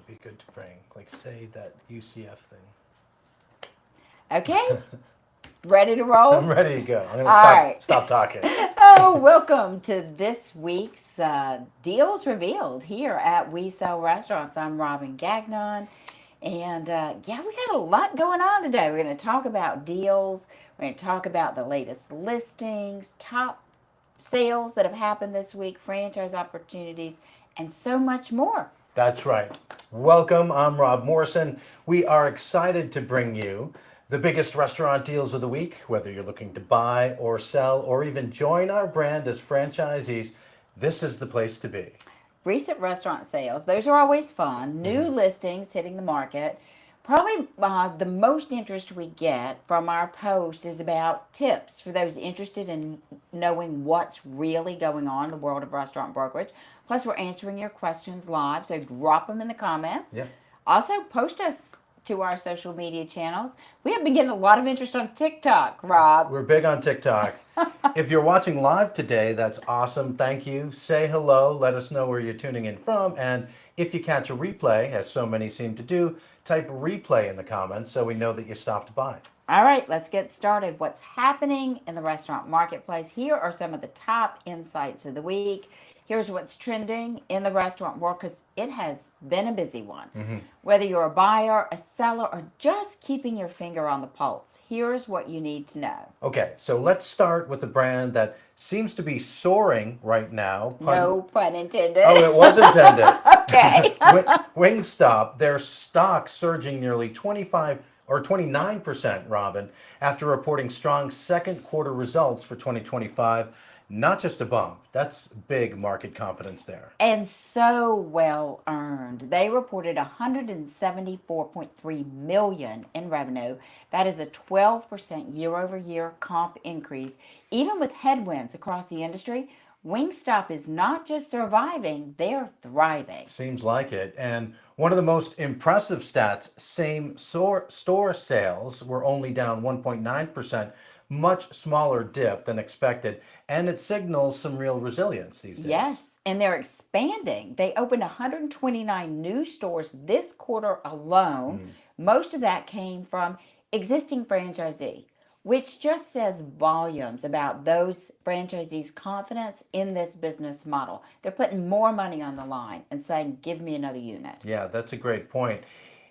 be good to bring. Like, say that UCF thing. Okay, ready to I'm roll? ready to go. I'm gonna All right. stop talking. Oh, welcome to this week's Deals Revealed here at We Sell Restaurants. I'm Robin Gagnon. And yeah, we got a lot going on today. We're going to talk about deals. We're going to talk about the latest listings, top sales that have happened this week, franchise opportunities, and so much more. That's right. Welcome. I'm Rob Morrison. We are excited to bring you the biggest restaurant deals of the week. Whether you're looking to buy or sell or even join our brand as franchisees, this is the place to be. Recent restaurant sales, those are always fun. New listings hitting the market. Probably the most interest we get from our posts is about tips for those interested in knowing what's really going on in the world of restaurant brokerage. Plus, we're answering your questions live, so drop them in the comments. Yeah. Also, post us to our social media channels. We have been getting a lot of interest on TikTok, Rob. We're big on TikTok. If you're watching live today, that's awesome. Thank you. Say hello. Let us know where you're tuning in from. And if you catch a replay, as so many seem to do, type replay in the comments so we know that you stopped by. All right, let's get started. What's happening in the restaurant marketplace? Here are some of the top insights of the week. Here's what's trending in the restaurant world because it has been a busy one. Whether you're a buyer, a seller, or just keeping your finger on the pulse, here's what you need to know. Okay, so let's start with a brand that seems to be soaring right now. No pun intended. Oh, it was intended. Okay. Wingstop, their stock surging nearly 25 or 29%, Robin, after reporting strong second quarter results for 2025. Not just a bump. That's big market confidence there. And so well earned. They reported 174.3 million in revenue. That is a 12% year-over-year comp increase. Even with headwinds across the industry, Wingstop is not just surviving, they're thriving. Seems like it. And one of the most impressive stats, same store sales were only down 1.9%, much smaller dip than expected, and it signals some real resilience these days. Yes, and they're expanding. They opened 129 new stores this quarter alone. Most of that came from existing franchisee, which just says volumes about those franchisees' confidence in this business model. They're putting more money on the line and saying, give me another unit. Yeah, that's a great point.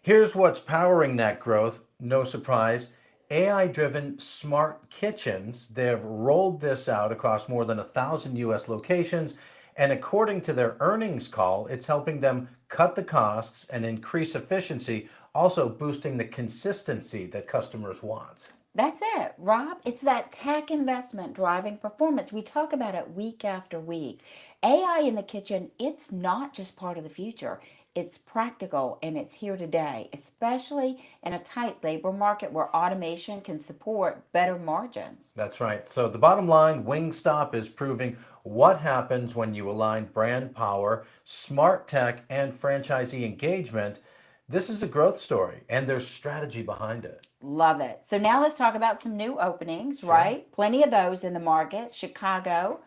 Here's what's powering that growth. No surprise. AI-driven smart kitchens. They've rolled this out across more than 1,000 US locations. And according to their earnings call, it's helping them cut the costs and increase efficiency, also boosting the consistency that customers want. That's it, Rob. It's that tech investment driving performance. We talk about it week after week. AI in the kitchen, it's not just part of the future. It's practical and it's here today, especially in a tight labor market where automation can support better margins. That's right. So the bottom line, Wingstop is proving what happens when you align brand power, smart tech, and franchisee engagement. This is a growth story, and there's strategy behind it. Love it. So now let's talk about some new openings, right? Plenty of those in the market. Chicago.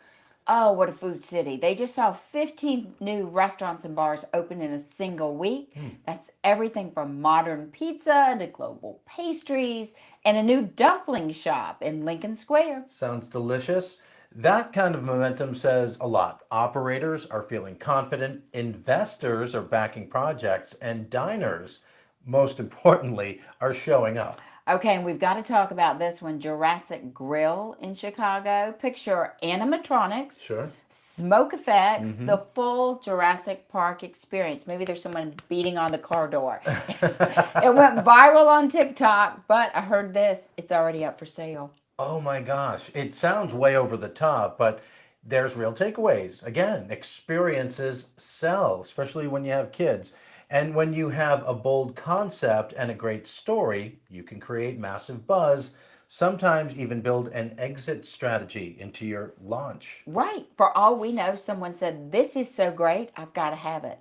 Oh, what a food city. They just saw 15 new restaurants and bars open in a single week. That's everything from modern pizza to global pastries and a new dumpling shop in Lincoln Square. Sounds delicious. That kind of momentum says a lot. Operators are feeling confident, investors are backing projects, and diners, most importantly, are showing up. Okay, and we've got to talk about this one, Jurassic Grill in Chicago. Picture animatronics, Sure. smoke effects, the full Jurassic Park experience. Maybe there's someone beating on the car door. It went viral on TikTok, but I heard this, it's already up for sale. Oh my gosh, it sounds way over the top, but there's real takeaways. Again, experiences sell, especially when you have kids. And when you have a bold concept and a great story, you can create massive buzz, sometimes even build an exit strategy into your launch. Right. For all we know, someone said, this is so great, I've got to have it.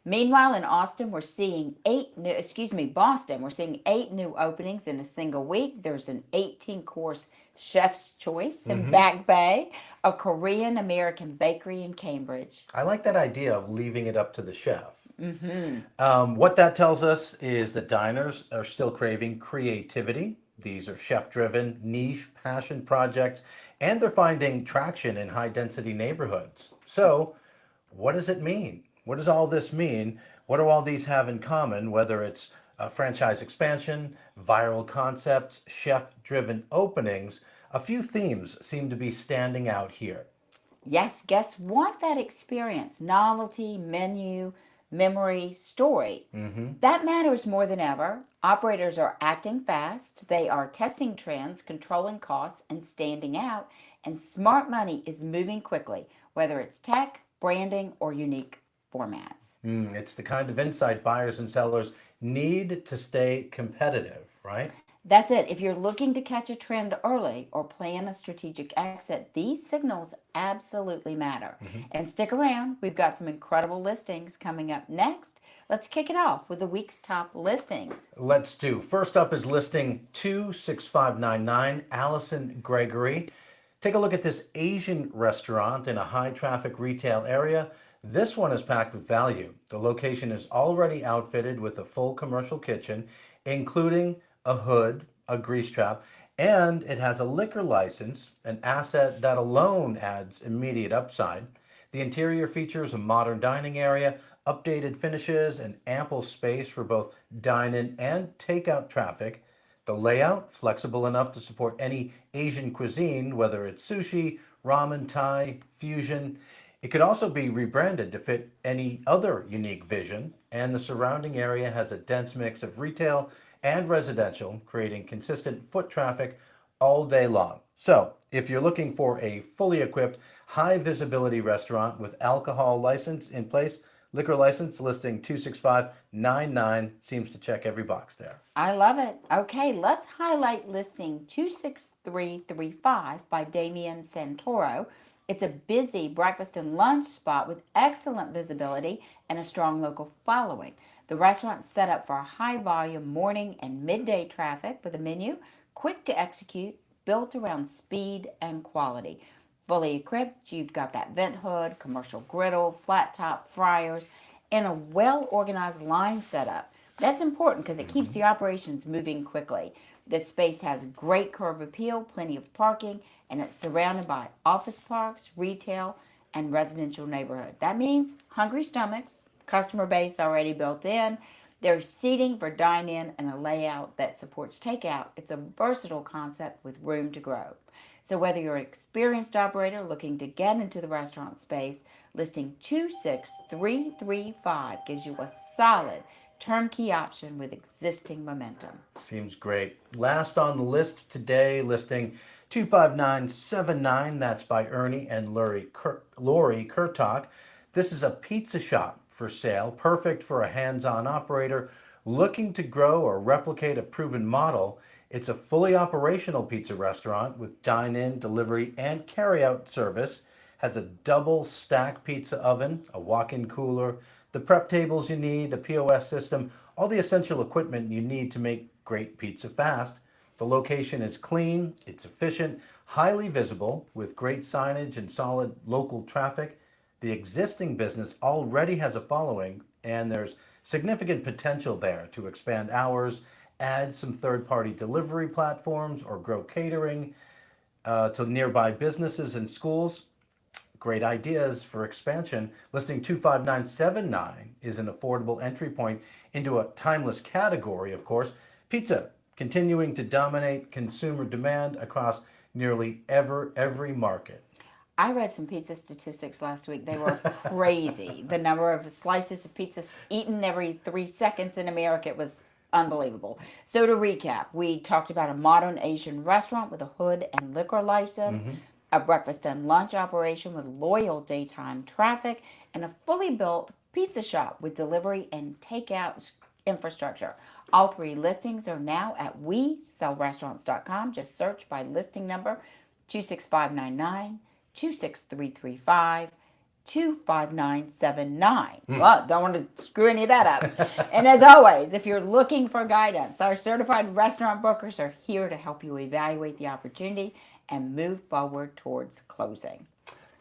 Meanwhile, in Boston, we're seeing 8 new openings in a single week. There's an 18-course chef's choice in Back Bay, a Korean American bakery in Cambridge. I like that idea of leaving it up to the chef. What that tells us is that diners are still craving creativity. These are chef driven, niche, passion projects, and they're finding traction in high density neighborhoods. So, what does it mean? What does all this mean? What do all these have in common, whether it's franchise expansion, viral concepts, chef driven openings? A few themes seem to be standing out here. Yes, guests want that experience, novelty, menu, memory, story. Hmm. That matters more than ever. Operators are acting fast, they are testing trends, controlling costs, and standing out. And smart money is moving quickly, whether it's tech, branding, or unique formats. It's the kind of insight buyers and sellers need to stay competitive, right? That's it. If you're looking to catch a trend early or plan a strategic exit, these signals absolutely matter. Mhm. And stick around, we've got some incredible listings coming up next. Let's kick it off with the week's top listings. Let's do. First up is listing 26599, Allison Gregory. Take a look at this Asian restaurant in a high traffic retail area. This one is packed with value. The location is already outfitted with a full commercial kitchen, including a hood, a grease trap, and it has a liquor license, an asset that alone adds immediate upside. The interior features a modern dining area, updated finishes, and ample space for both dine in and takeout traffic. The layout, flexible enough to support any Asian cuisine, whether it's sushi, ramen, Thai, fusion. It could also be rebranded to fit any other unique vision, and the surrounding area has a dense mix of retail and residential, creating consistent foot traffic all day long. So, if you're looking for a fully equipped, high visibility restaurant with alcohol license in place, liquor license listing 26599 seems to check every box there. I love it. Okay, let's highlight listing 26335 by Damien Santoro. It's a busy breakfast and lunch spot with excellent visibility and a strong local following. The restaurant's set up for high volume morning and midday traffic with a menu quick to execute, built around speed and quality. Fully equipped, you've got that vent hood, commercial griddle, flat top fryers, and a well organized line setup. That's important because it keeps the operations moving quickly. This space has great curb appeal, plenty of parking, and it's surrounded by office parks, retail, and residential neighborhood. That means hungry stomachs, customer base already built in. There's seating for dine in and a layout that supports takeout. It's a versatile concept with room to grow. So, whether you're an experienced operator looking to get into the restaurant space, listing 26335 gives you a solid turnkey option with existing momentum. Seems great. Last on the list today, listing 25979. That's by Ernie and Lori Kurtok. This is a pizza shop for sale, perfect for a hands on operator looking to grow or replicate a proven model. It's a fully operational pizza restaurant with dine in, delivery, and carry out service. Has a double stack pizza oven, a walk in cooler, the prep tables you need, a POS system, all the essential equipment you need to make great pizza fast. The location is clean, it's efficient, highly visible, with great signage and solid local traffic. The existing business already has a following, and there's significant potential there to expand hours, add some third party delivery platforms, or grow catering to nearby businesses and schools. Great ideas for expansion. Listing 25979 is an affordable entry point into a timeless category, of course. Pizza, continuing to dominate consumer demand across nearly every market. I read some pizza statistics last week. They were crazy. The number of slices of pizza eaten every 3 seconds in America, it was unbelievable. So to recap, we talked about a modern Asian restaurant with a hood and liquor license, a breakfast and lunch operation with loyal daytime traffic, and a fully built pizza shop with delivery and takeout infrastructure. All three listings are now at WeSellRestaurants.com. Just search by listing number 26599. 26335 25979. Well, don't want to screw any of that up. And as always, if you're looking for guidance, our certified restaurant brokers are here to help you evaluate the opportunity and move forward towards closing.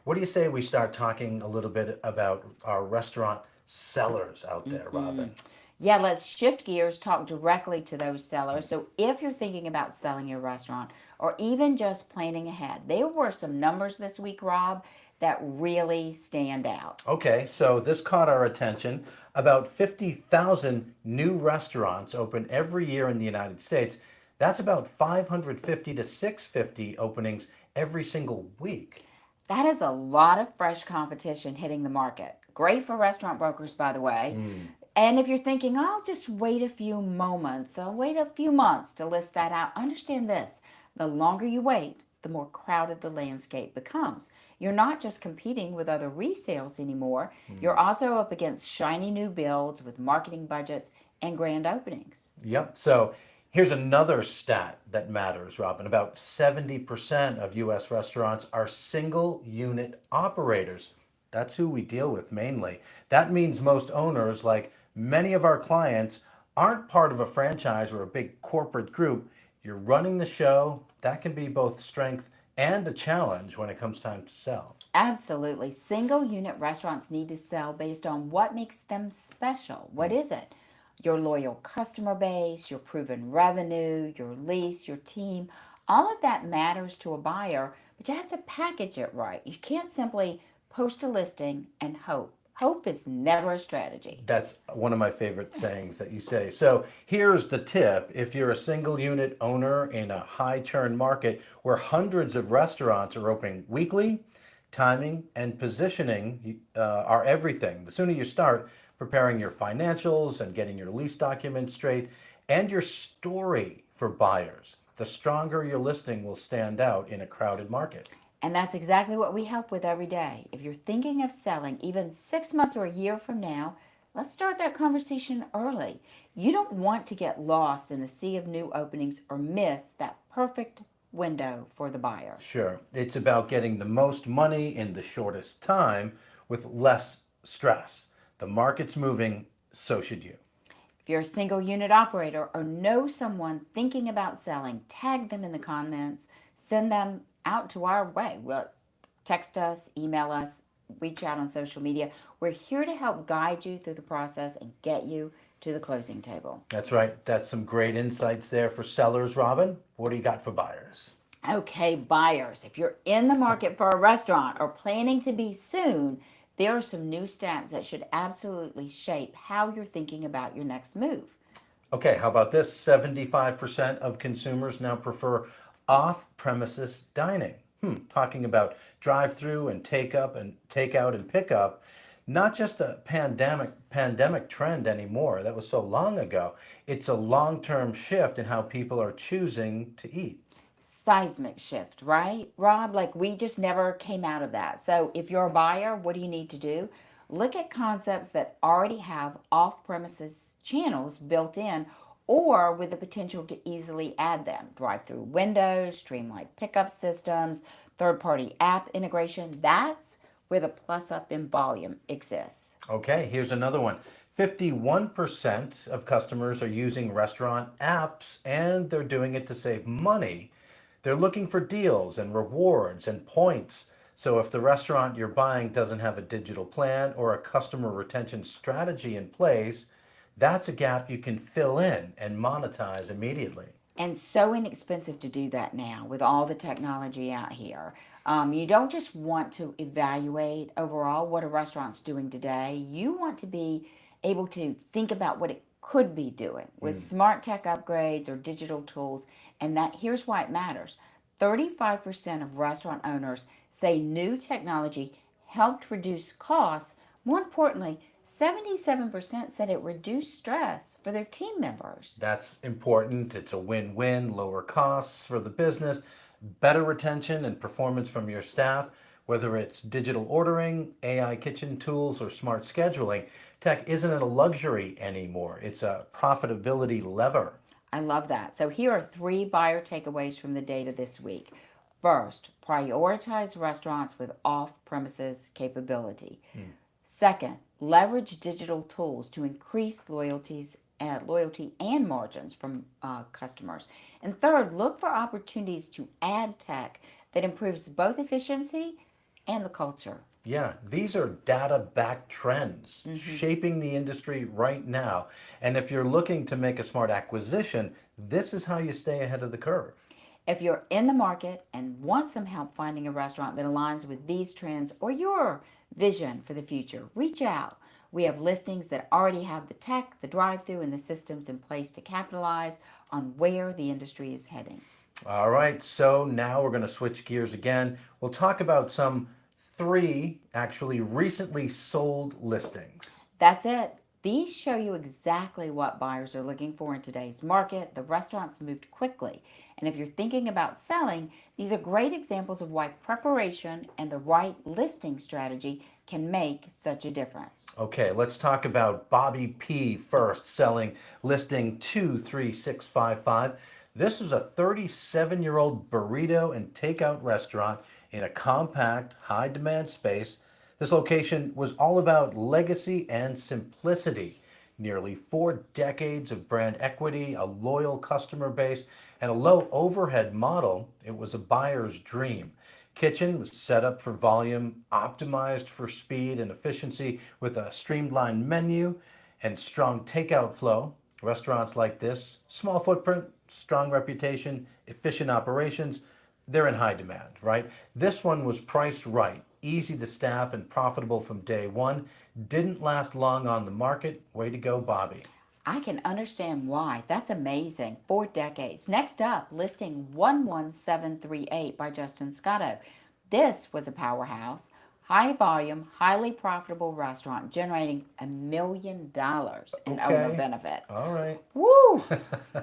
What do you say we start talking a little bit about our restaurant sellers out there, Mhm. Robin. Yeah, let's shift gears, talk directly to those sellers. So, if you're thinking about selling your restaurant or even just planning ahead, there were some numbers this week, Rob, that really stand out. Okay, so this caught our attention. About 50,000 new restaurants open every year in the United States. That's about 550 to 650 openings every single week. That is a lot of fresh competition hitting the market. Great for restaurant brokers, by the way. Mm, And if you're thinking, I'll just wait a few moments, I'll wait a few months to list that out, understand this: the longer you wait, the more crowded the landscape becomes. You're not just competing with other resales anymore, you're mm. also up against shiny new builds with marketing budgets and grand openings. Yep. So here's another stat that matters, Robin. About 70% of US restaurants are single unit operators. That's who we deal with mainly. That means most owners, like many of our clients, aren't part of a franchise or a big corporate group. You're running the show. That can be both strength and a challenge when it comes time to sell. Absolutely. Single unit restaurants need to sell based on what makes them special. What Mm. is it? Your loyal customer base, your proven revenue, your lease, your team. All of that matters to a buyer, but you have to package it right. You can't simply post a listing and hope. Hope is never a strategy. That's one of my favorite sayings that you say. So here's the tip. If you're a single unit owner in a high churn market where hundreds of restaurants are opening weekly, timing and positioning are everything. The sooner you start preparing your financials and getting your lease documents straight and your story for buyers, the stronger your listing will stand out in a crowded market. And that's exactly what we help with every day. If you're thinking of selling even 6 months or a year from now, let's start that conversation early. You don't want to get lost in a sea of new openings or miss that perfect window for the buyer. Sure. It's about getting the most money in the shortest time with less stress. The market's moving, so should you. If you're a single unit operator or know someone thinking about selling, tag them in the comments, send them out to our way. Well, text us, email us, reach out on social media. We're here to help guide you through the process and get you to the closing table. That's right. That's some great insights there for sellers, Robin. What do you got for buyers? Okay, buyers, if you're in the market for a restaurant or planning to be soon, there are some new stats that should absolutely shape how you're thinking about your next move. Okay, how about this? 75% of consumers now prefer off-premises dining. Talking about drive-through and takeout and pickup, not just a pandemic trend anymore. That was so long ago. It's a long-term shift in how people are choosing to eat. Seismic shift, right, Rob? Like we just never came out of that. So if you're a buyer, what do you need to do? Look at concepts that already have off premises channels built in or with the potential to easily add them. Drive through windows, streamlined pickup systems, third party app integration. That's where the plus up in volume exists. Okay, here's another one. 51% of customers are using restaurant apps and they're doing it to save money. They're looking for deals and rewards and points. So if the restaurant you're buying doesn't have a digital plan or a customer retention strategy in place, that's a gap you can fill in and monetize immediately. And so inexpensive to do that now with all the technology out here. You don't just want to evaluate overall what a restaurant's doing today. You want to be able to think about what it could be doing with Mm. smart tech upgrades or digital tools. And that here's why it matters. 35% of restaurant owners say new technology helped reduce costs. More importantly, 77% said it reduced stress for their team members. That's important. It's a win-win, lower costs for the business, better retention and performance from your staff, whether it's digital ordering, AI kitchen tools, or smart scheduling. Tech isn't a luxury anymore. It's a profitability lever. I love that. So here are three buyer takeaways from the data this week. First, prioritize restaurants with off premises capability. Mm. Second, leverage digital tools to increase loyalty and margins from customers. And third, look for opportunities to add tech that improves both efficiency and the culture. Yeah, these are data-backed trends Hmm. shaping the industry right now. And if you're looking to make a smart acquisition, this is how you stay ahead of the curve. If you're in the market and want some help finding a restaurant that aligns with these trends or your vision for the future, reach out. We have listings that already have the tech, the drive through, and the systems in place to capitalize on where the industry is heading. All right, so now we're going to switch gears again. We'll talk about some three actually recently sold listings. That's it. These show you exactly what buyers are looking for in today's market. The restaurants moved quickly. And if you're thinking about selling, these are great examples of why preparation and the right listing strategy can make such a difference. Okay, let's talk about Bobby P first, selling listing 23655. This was a 37-year-old burrito and takeout restaurant in a compact, high demand space. This location was all about legacy and simplicity. Nearly 4 decades of brand equity, a loyal customer base, and a low overhead model. It was a buyer's dream. Kitchen was set up for volume, optimized for speed and efficiency with a streamlined menu and strong takeout flow. Restaurants like this, small footprint, strong reputation, efficient operations, they're in high demand, right? This one was priced right, easy to staff and profitable from day one. Didn't last long on the market. Way to go, Bobby. I can understand why. That's amazing. 4 decades. Next up, listing 11738 by Justin Scotto. This was a powerhouse, high volume, highly profitable restaurant generating $1 million in owner Okay. benefit. All right. Woo!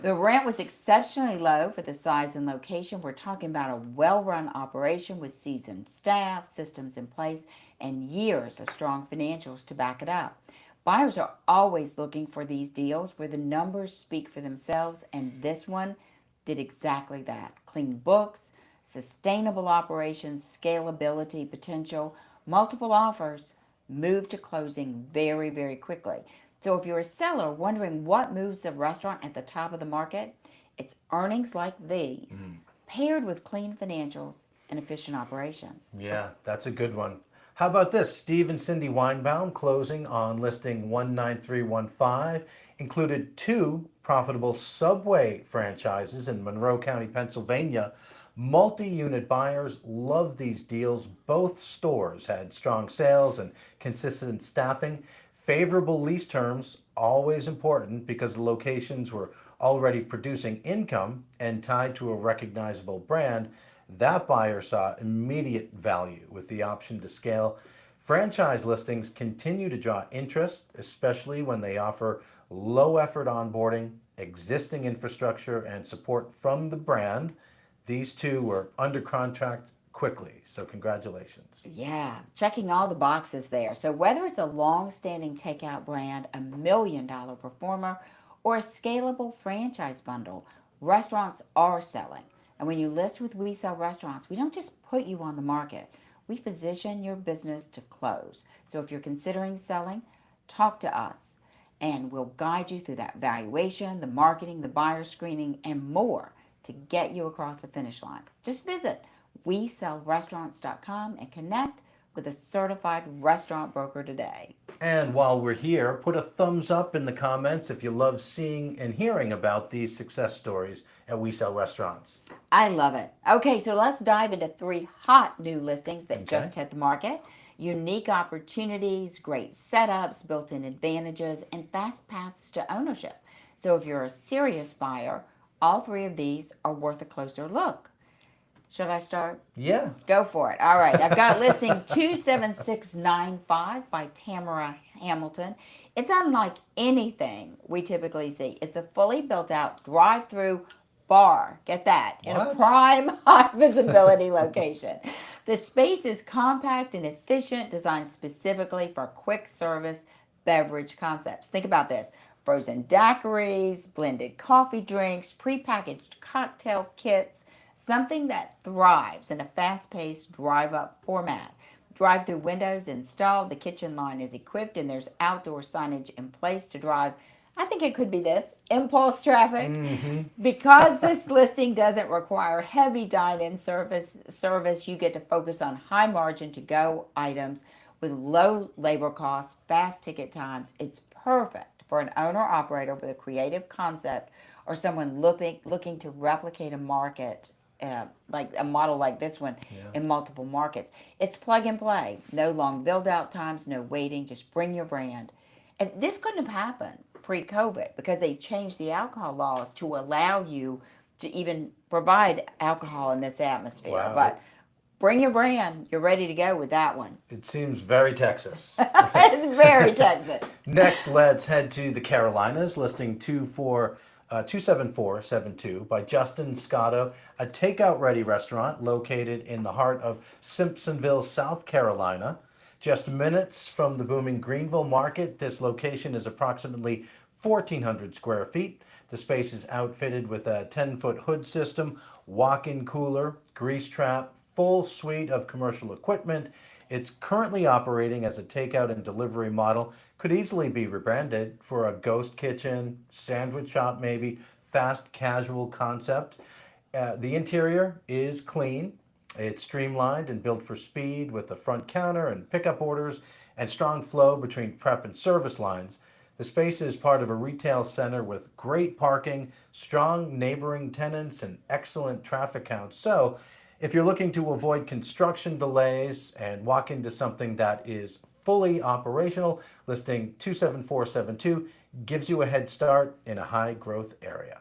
The rent was exceptionally low for the size and location. We're talking about a well run operation with seasoned staff, systems in place, and years of strong financials to back it up. Buyers are always looking for these deals where the numbers speak for themselves, and this one did exactly that. Clean books, sustainable operations, scalability potential, multiple offers, move to closing very, very quickly. So if you're a seller wondering what moves a restaurant at the top of the market, it's earnings like these paired with clean financials and efficient operations. Yeah, that's a good one. How about this? Steve and Cindy Weinbaum closing on listing 19315 included two profitable Subway franchises in Monroe County, Pennsylvania. Multi-unit buyers love these deals. Both stores had strong sales and consistent staffing. Favorable lease terms, always important because the locations were already producing income and tied to a recognizable brand. That buyer saw immediate value with the option to scale. Franchise listings continue to draw interest, especially when they offer low effort onboarding, existing infrastructure, and support from the brand. These two were under contract quickly, so congratulations. Yeah, checking all the boxes there. So, whether it's a long standing takeout brand, a $1 million performer, or a scalable franchise bundle, restaurants are selling. And when you list with We Sell Restaurants, we don't just put you on the market, we position your business to close. So, if you're considering selling, talk to us and we'll guide you through that valuation, the marketing, the buyer screening, and more to get you across the finish line. Just visit WeSellRestaurants.com and connect with a certified restaurant broker today. And while we're here, put a thumbs up in the comments if you love seeing and hearing about these success stories at We Sell Restaurants. I love it. Okay, so let's dive into three hot new listings that Okay. just hit the market. Unique opportunities, great setups, built in advantages, and fast paths to ownership. So if you're a serious buyer, all three of these are worth a closer look. Should I start? Yeah. Go for it. All right. I've got listing 27695 by Tamara Hamilton. It's unlike anything we typically see. It's a fully built out drive through bar. Get that. In a What? prime high visibility location. The space is compact and efficient, designed specifically for quick service beverage concepts. Think about this: frozen daiquiris, blended coffee drinks, prepackaged cocktail kits, something that thrives in a fast paced drive up format. Drive through windows installed, the kitchen line is equipped, and there's outdoor signage in place to drive I think it could be this impulse traffic. Mm-hmm. Because this listing doesn't require heavy dine-in service, you get to focus on high margin to go items with low labor costs, fast ticket times. It's perfect for an owner operator with a creative concept or someone looking to replicate a market like a model like this one Yeah. in multiple markets. It's plug and play. No long build out times, no waiting. Just bring your brand. And this couldn't have happened pre-COVID because they changed the alcohol laws to allow you to even provide alcohol in this atmosphere. Wow. But bring your brand. You're ready to go with that one. It seems very Texas. It's very Texas. Next, let's head to the Carolinas, listing 27472 by Justin Scotto, a takeout ready restaurant located in the heart of Simpsonville, South Carolina. Just minutes from the booming Greenville market, this location is approximately 1,400 square feet. The space is outfitted with a 10-foot hood system, walk-in cooler, grease trap, full suite of commercial equipment. It's currently operating as a takeout and delivery model. Could easily be rebranded for a ghost kitchen, sandwich shop, maybe, fast casual concept. The interior is clean. It's streamlined and built for speed with a front counter and pickup orders and strong flow between prep and service lines. The space is part of a retail center with great parking, strong neighboring tenants, and excellent traffic counts. So, if you're looking to avoid construction delays and walk into something that is fully operational, listing 27472 gives you a head start in a high growth area.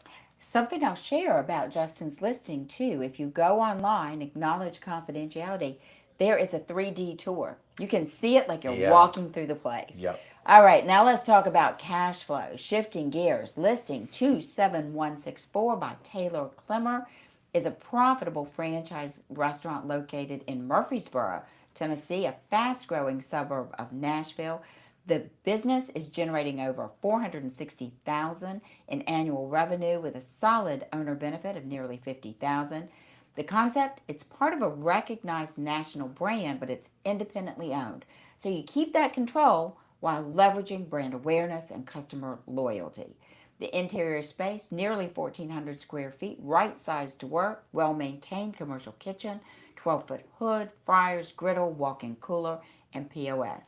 Something I'll share about Justin's listing too. If you go online, acknowledge confidentiality, there is a 3D tour. You can see it like you're Yeah. walking through the place. Yep. All right, now let's talk about cash flow. Shifting gears, listing 27164 by Taylor Clemmer is a profitable franchise restaurant located in Murfreesboro, Tennessee, a fast growing suburb of Nashville. The business is generating over 460,000 in annual revenue with a solid owner benefit of nearly 50,000. The concept, it's part of a recognized national brand, but it's independently owned. So you keep that control while leveraging brand awareness and customer loyalty. The interior space, nearly 1,400 square feet, right sized to work, well maintained commercial kitchen, 12-foot hood, fryers, griddle, walk in cooler, and POS.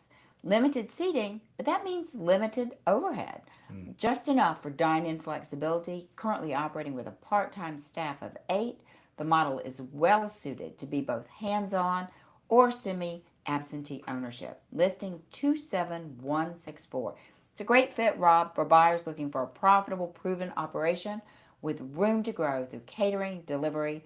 Limited seating, but that means limited overhead. Just enough for dine in flexibility. Currently operating with a part time staff of 8. The model is well suited to be both hands on or semi absentee ownership. Listing 27164. It's a great fit, Rob, for buyers looking for a profitable, proven operation with room to grow through catering, delivery,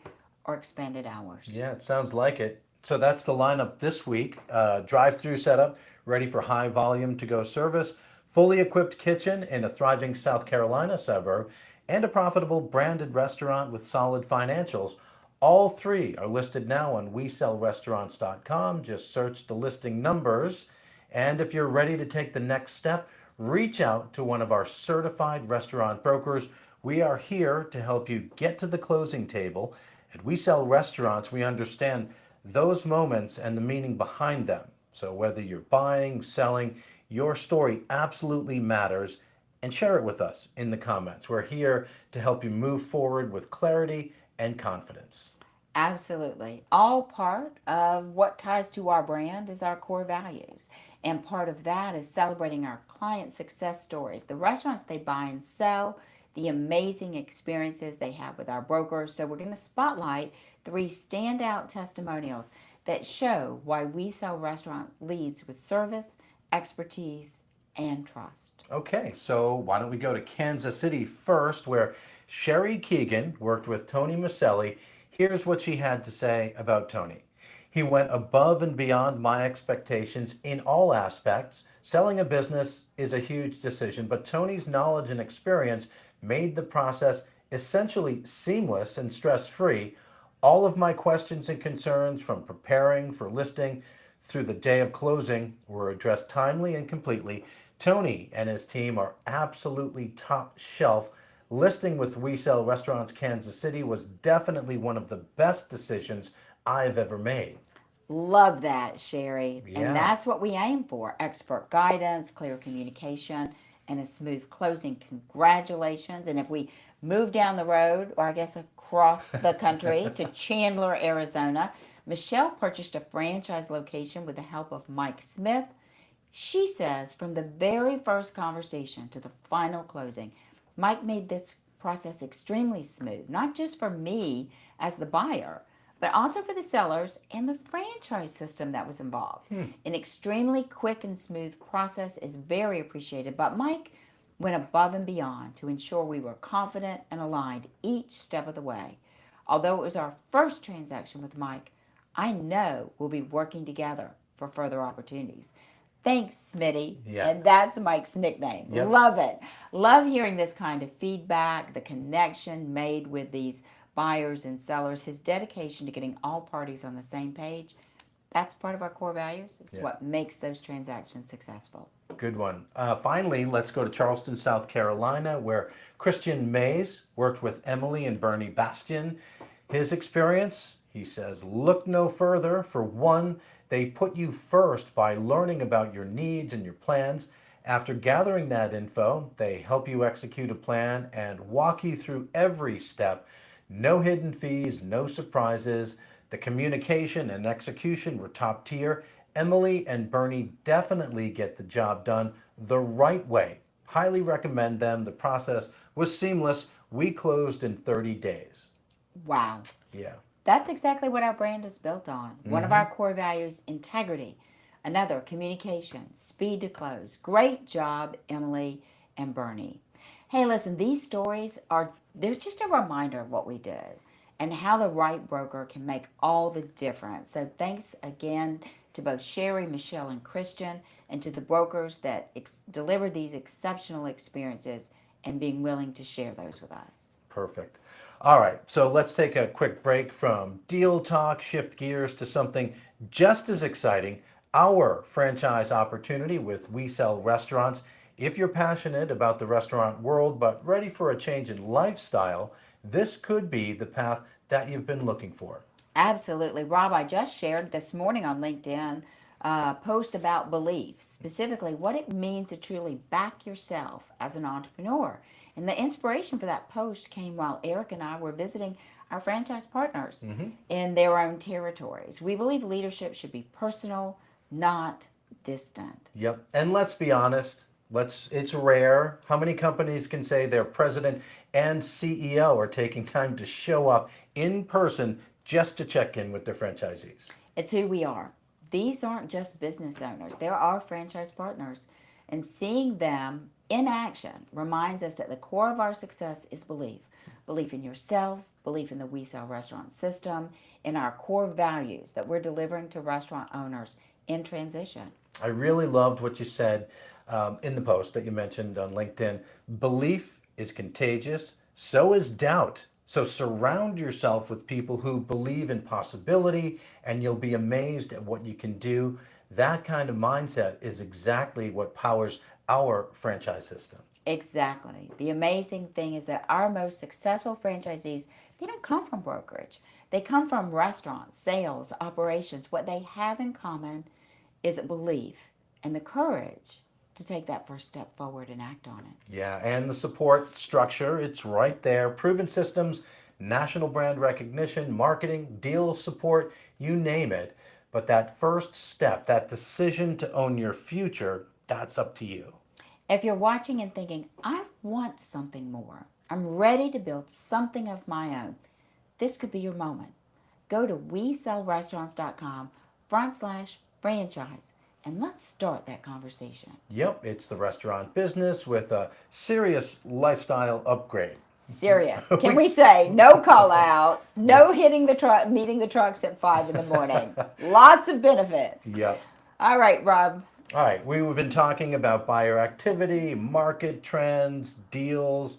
or expanded hours. Yeah, it sounds like it. So that's the lineup this week. Drive-through setup, ready for high volume to go service, fully equipped kitchen in a thriving South Carolina suburb, and a profitable branded restaurant with solid financials. All three are listed now on WeSellRestaurants.com. Just search the listing numbers. And if you're ready to take the next step, reach out to one of our certified restaurant brokers. We are here to help you get to the closing table. At We Sell Restaurants, we understand those moments and the meaning behind them. So whether you're buying, selling, your story absolutely matters, and share it with us in the comments. We're here to help you move forward with clarity and confidence. Absolutely. All part of what ties to our brand is our core values. And part of that is celebrating our client success stories, the restaurants they buy and sell, the amazing experiences they have with our brokers. So we're going to spotlight 3 standout testimonials that show why We Sell Restaurant leads with service, expertise, and trust. Okay, so why don't we go to Kansas City first, where Sherry Keegan worked with Tony Maselli. Here's what she had to say about Tony. He went above and beyond my expectations in all aspects. Selling a business is a huge decision, but Tony's knowledge and experience made the process essentially seamless and stress-free. All of my questions and concerns, from preparing for listing through the day of closing, were addressed timely and completely. Tony and his team are absolutely top shelf. Listing with We Sell Restaurants Kansas City was definitely one of the best decisions I've ever made. Love that, Sherry. And Yeah. that's what we aim for: expert guidance, clear communication, and a smooth closing. Congratulations. And if we move down the road, or I guess across the country to Chandler, Arizona, Michelle purchased a franchise location with the help of Mike Smith. She says from the very first conversation to the final closing, Mike made this process extremely smooth, not just for me as the buyer, but also for the sellers and the franchise system that was involved. An extremely quick and smooth process is very appreciated, but Mike went above and beyond to ensure we were confident and aligned each step of the way. Although it was our first transaction with Mike, I know we'll be working together for further opportunities. Thanks, Smitty. Yeah. And that's Mike's nickname. Yep. Love it. Love hearing this kind of feedback, the connection made with these buyers and sellers, his dedication to getting all parties on the same page. That's part of our core values. It's what makes those transactions successful. Good one. Finally, let's go to Charleston, South Carolina, where Christian Mays worked with Emily and Bernie Bastian. His experience, he says, look no further. For one, they put you first by learning about your needs and your plans. After gathering that info, they help you execute a plan and walk you through every step. No hidden fees, no surprises. The communication and execution were top tier. Emily and Bernie definitely get the job done the right way. Highly recommend them. The process was seamless. We closed in 30 days. Wow. Yeah. That's exactly what our brand is built on. One of our core values, integrity. Another, communication, speed to close. Great job, Emily and Bernie. Hey, listen, these stories they're just a reminder of what we did and how the right broker can make all the difference. So thanks again to both Sherry, Michelle, and Christian, and to the brokers that delivered these exceptional experiences and being willing to share those with us. Perfect. All right, so let's take a quick break from deal talk, shift gears to something just as exciting, our franchise opportunity with We Sell Restaurants. If you're passionate about the restaurant world but ready for a change in lifestyle, this could be the path that you've been looking for. Absolutely. Rob, I just shared this morning on LinkedIn a post about belief, specifically what it means to truly back yourself as an entrepreneur. And the inspiration for that post came while Eric and I were visiting our franchise partners in their own territories. We believe leadership should be personal, not distant. Yep. And let's be honest, it's rare. How many companies can say their president and CEO are taking time to show up in person just to check in with their franchisees? It's who we are. These aren't just business owners, they're our franchise partners. And seeing them in action reminds us that the core of our success is belief. Belief in yourself, belief in the We Sell Restaurant system, in our core values that we're delivering to restaurant owners in transition. I really loved what you said in the post that you mentioned on LinkedIn. Belief is contagious, so is doubt. So surround yourself with people who believe in possibility, and you'll be amazed at what you can do. That kind of mindset is exactly what powers our franchise system. Exactly. The amazing thing is that our most successful franchisees, they don't come from brokerage. They come from restaurants, sales, operations. What they have in common is a belief and the courage to take that first step forward and act on it. Yeah, and the support structure, it's right there. Proven systems, national brand recognition, marketing, deal support, you name it. But that first step, that decision to own your future, that's up to you. If you're watching and thinking, I want something more, I'm ready to build something of my own, this could be your moment. Go to WeSellRestaurants.com/franchise and let's start that conversation. Yep, it's the restaurant business with a serious lifestyle upgrade. Serious. Can we say no call outs, no hitting the truck, meeting the trucks at 5 in the morning. Lots of benefits. Yep. All right, Rob. All right, we've been talking about buyer activity, market trends, deals.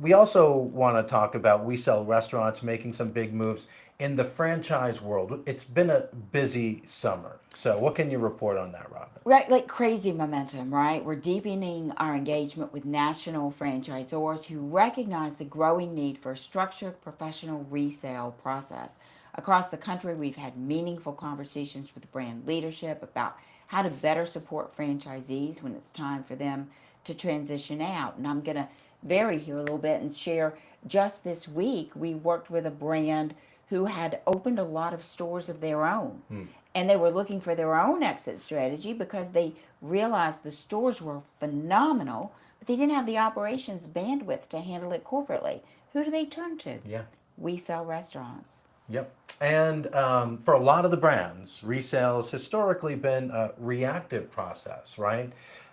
We also want to talk about We Sell Restaurants making some big moves in the franchise world. It's been a busy summer. So what can you report on that, Robin? Right, like crazy momentum, right? We're deepening our engagement with national franchisors who recognize the growing need for a structured professional resale process. Across the country, we've had meaningful conversations with brand leadership about how to better support franchisees when it's time for them to transition out. And I'm going to vary here a little bit and share just this week, we worked with a brand who had opened a lot of stores of their own. And they were looking for their own exit strategy because they realized the stores were phenomenal, but they didn't have the operations bandwidth to handle it corporately. Who do they turn to? Yeah. We Sell Restaurants. Yep. And for a lot of the brands, resale has historically been a reactive process, right?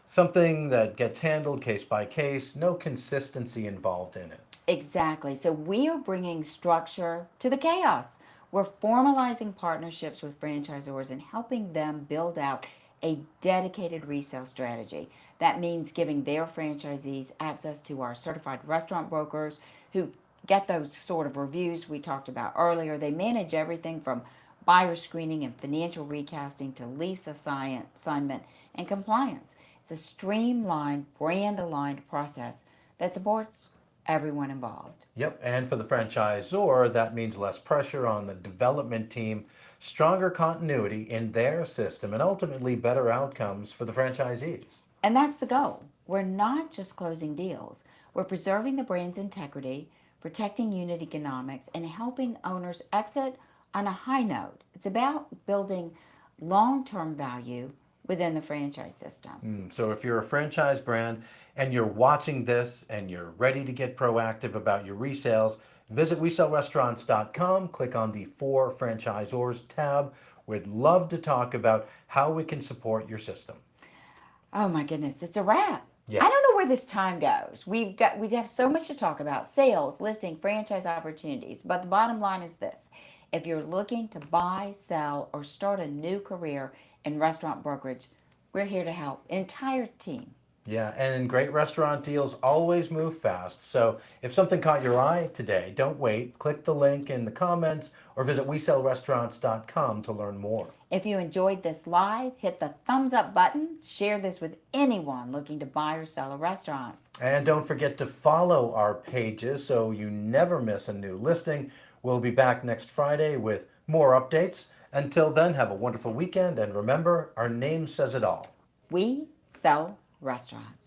Something that gets handled case by case, no consistency involved in it. Exactly. So we are bringing structure to the chaos. We're formalizing partnerships with franchisors and helping them build out a dedicated resale strategy. That means giving their franchisees access to our certified restaurant brokers who get those sort of reviews we talked about earlier. They manage everything from buyer screening and financial recasting to lease assignment and compliance. It's a streamlined, brand aligned process that supports everyone involved. Yep, and for the franchisor, that means less pressure on the development team, stronger continuity in their system, and ultimately better outcomes for the franchisees. And that's the goal. We're not just closing deals, we're preserving the brand's integrity, protecting unit economics, and helping owners exit on a high note. It's about building long term value within the franchise system. So if you're a franchise brand and you're watching this and you're ready to get proactive about your resales, visit WeSellRestaurants.com, click on the For Franchisors tab. We'd love to talk about how we can support your system. Oh my goodness, it's a wrap. Yeah. I don't know where this time goes. We have so much to talk about: sales, listing, franchise opportunities. But the bottom line is this: if you're looking to buy, sell, or start a new career in restaurant brokerage, we're here to help. An entire team. Yeah, and great restaurant deals always move fast. So if something caught your eye today, don't wait. Click the link in the comments or visit WeSellRestaurants.com to learn more. If you enjoyed this live, hit the thumbs up button. Share this with anyone looking to buy or sell a restaurant. And don't forget to follow our pages so you never miss a new listing. We'll be back next Friday with more updates. Until then, have a wonderful weekend. And remember, our name says it all. We Sell Restaurants.